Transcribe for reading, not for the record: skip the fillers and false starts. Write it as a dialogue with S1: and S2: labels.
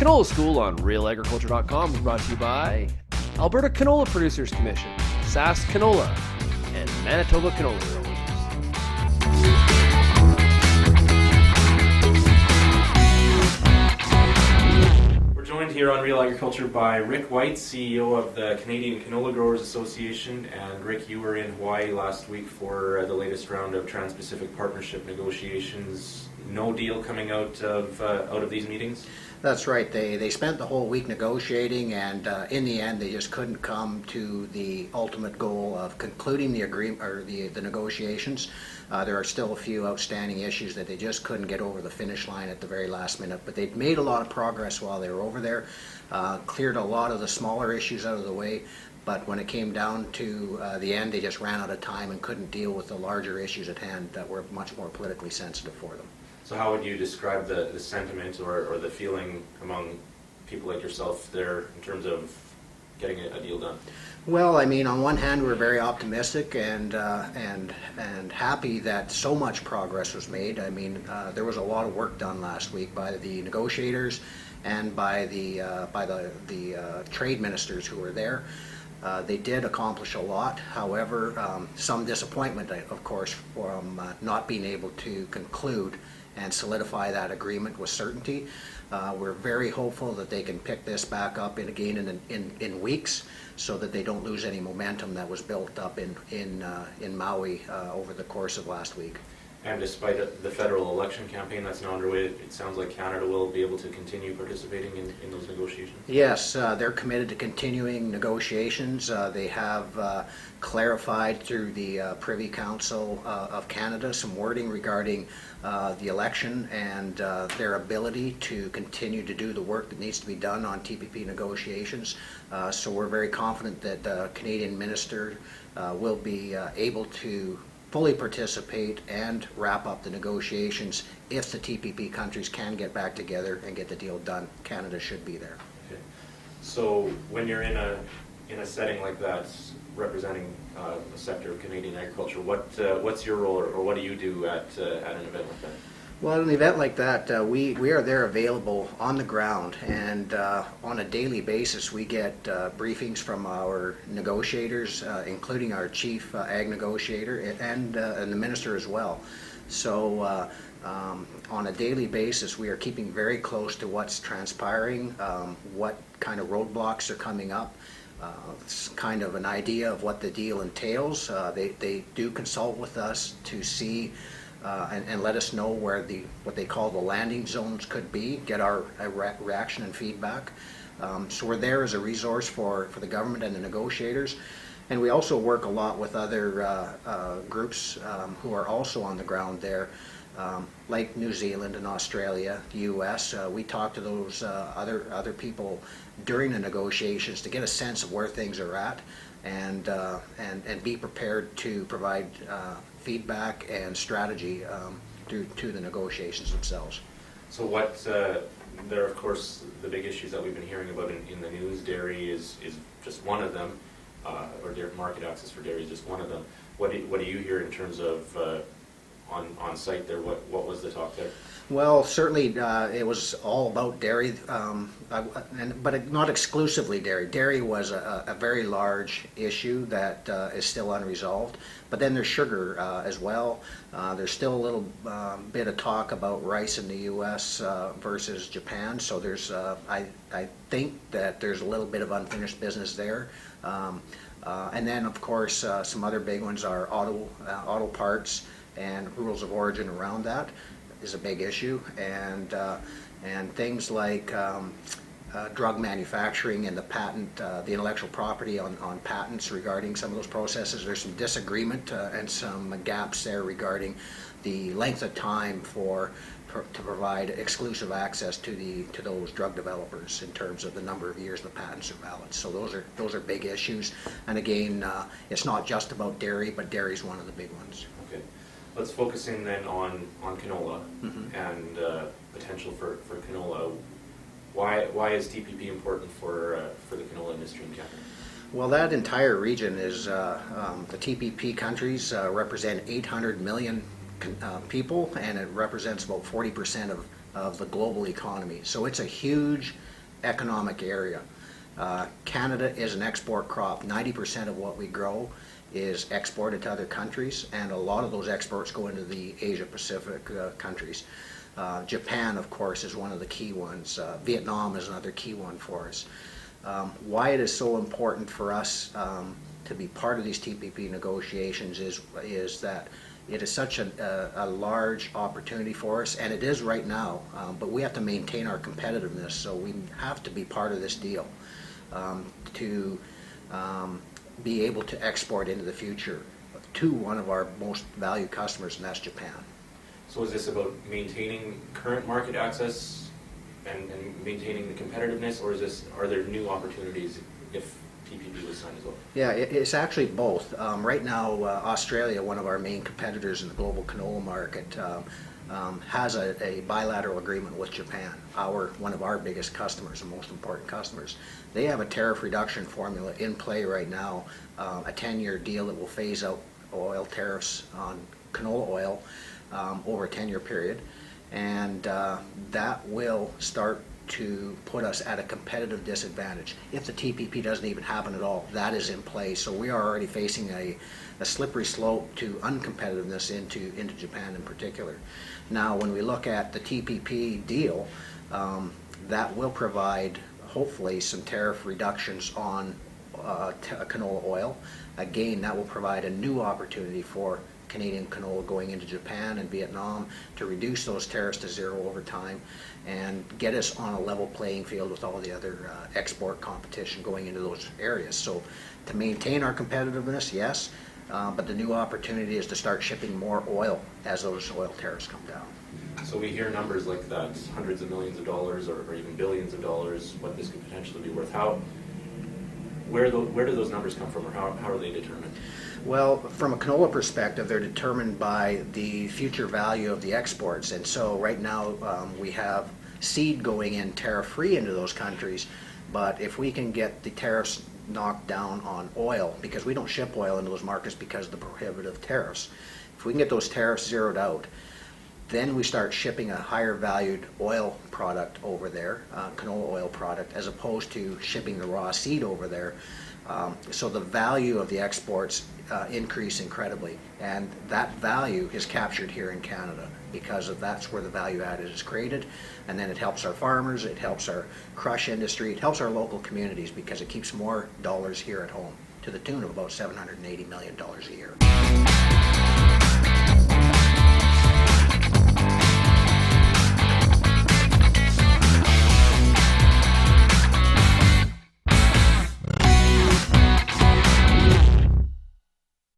S1: Canola School on RealAgriculture.com is brought to you by Alberta Canola Producers Commission, SAS Canola, and Manitoba Canola Growers.
S2: We're joined here on Real Agriculture by Rick White, CEO of the Canadian Canola Growers Association. And Rick, you were in Hawaii last week for the latest round of Trans-Pacific Partnership negotiations. No deal coming out of these meetings?
S3: That's right. They spent the whole week negotiating, and in the end, they just couldn't come to the ultimate goal of concluding the agreement or the negotiations. There are still a few outstanding issues that they just couldn't get over the finish line at the very last minute. But they'd made a lot of progress while they were over there, cleared a lot of the smaller issues out of the way. But when it came down to the end, they just ran out of time and couldn't deal with the larger issues at hand that were much more politically sensitive for them.
S2: So how would you describe the sentiment or the feeling among people like yourself there in terms of getting a deal done?
S3: Well, I mean, on one hand, we're very optimistic and happy that so much progress was made. I mean, there was a lot of work done last week by the negotiators and by the trade ministers who were there. They did accomplish a lot. However, some disappointment, of course, from not being able to conclude and solidify that agreement with certainty. We're very hopeful that they can pick this back up again in weeks, so that they don't lose any momentum that was built up in Maui over the course of last week.
S2: And despite the federal election campaign that's now underway, it sounds like Canada will be able to continue participating in those negotiations?
S3: Yes, they're committed to continuing negotiations. They have clarified through the Privy Council of Canada some wording regarding the election and their ability to continue to do the work that needs to be done on TPP negotiations. So we're very confident that the Canadian minister will be able to fully participate and wrap up the negotiations. If the TPP countries can get back together and get the deal done, Canada should be there.
S2: Okay. So when you're in a setting like that, representing a sector of Canadian agriculture, what's your role, or what do you do at an event like that?
S3: Well, at an event like that, we are there available on the ground, and on a daily basis we get briefings from our negotiators, including our chief ag negotiator and the minister as well. So on a daily basis we are keeping very close to what's transpiring, what kind of roadblocks are coming up. It's kind of an idea of what the deal entails. They do consult with us to see and let us know where what they call the landing zones could be, get our reaction and feedback. So we're there as a resource for the government and the negotiators. And we also work a lot with other groups who are also on the ground there, like New Zealand and Australia, the US. We talk to those other people during the negotiations to get a sense of where things are at, and be prepared to provide feedback and strategy to the negotiations themselves.
S2: So there are of course the big issues that we've been hearing about in the news. Dairy is just one of them, or market access for dairy is just one of them. What do you hear in terms of on site there? What was the talk there?
S3: Well, certainly it was all about dairy, but not exclusively dairy. Dairy was a very large issue that is still unresolved. But then there's sugar as well. There's still a little bit of talk about rice in the U.S. Versus Japan. So there's, I think that there's a little bit of unfinished business there. And then, of course, some other big ones are auto parts and rules of origin around that is a big issue, and things like drug manufacturing and the intellectual property on patents regarding some of those processes. There's some disagreement and some gaps there regarding the length of time to provide exclusive access to those drug developers in terms of the number of years the patents are valid. So those are big issues, and again, it's not just about dairy, but dairy is one of the big ones.
S2: Okay. Let's focus in then on canola and potential for canola. Why is TPP important for the canola industry in Canada?
S3: Well, that entire region is the TPP countries represent 800 million people, and it represents about 40% of the global economy. So it's a huge economic area. Canada is an export crop. 90% of what we grow is exported to other countries, and a lot of those exports go into the Asia-Pacific countries. Japan, of course, is one of the key ones. Vietnam is another key one for us. Why it is so important for us to be part of these TPP negotiations is that it is such a large opportunity for us, and it is right now, but we have to maintain our competitiveness, so we have to be part of this deal to be able to export into the future to one of our most valued customers, and that's Japan.
S2: So is this about maintaining current market access and maintaining the competitiveness, or are there new opportunities if TPP was signed as well?
S3: Yeah, it's actually both. Right now, Australia, one of our main competitors in the global canola market, has a bilateral agreement with Japan, one of our biggest customers and most important customers. They have a tariff reduction formula in play right now, a 10-year deal that will phase out oil tariffs on canola oil over a 10-year period, and that will start to put us at a competitive disadvantage. If the TPP doesn't even happen at all, that is in place. So we are already facing a slippery slope to uncompetitiveness into Japan in particular. Now, when we look at the TPP deal, that will provide hopefully some tariff reductions on canola oil. Again, that will provide a new opportunity for Canadian canola going into Japan and Vietnam to reduce those tariffs to zero over time and get us on a level playing field with all the other export competition going into those areas. So to maintain our competitiveness, yes, but the new opportunity is to start shipping more oil as those oil tariffs come down.
S2: So we hear numbers like that, hundreds of millions of dollars or even billions of dollars, what this could potentially be worth. Where do those numbers come from, or how are they determined?
S3: Well, from a canola perspective, they're determined by the future value of the exports. And so right now we have seed going in tariff-free into those countries, but if we can get the tariffs knocked down on oil, because we don't ship oil into those markets because of the prohibitive tariffs, if we can get those tariffs zeroed out, then we start shipping a higher valued oil product over there, canola oil product, as opposed to shipping the raw seed over there. So the value of the exports increase incredibly, and that value is captured here in Canada because that's where the value added is created, and then it helps our farmers, it helps our crush industry, it helps our local communities because it keeps more dollars here at home to the tune of about $780 million a year.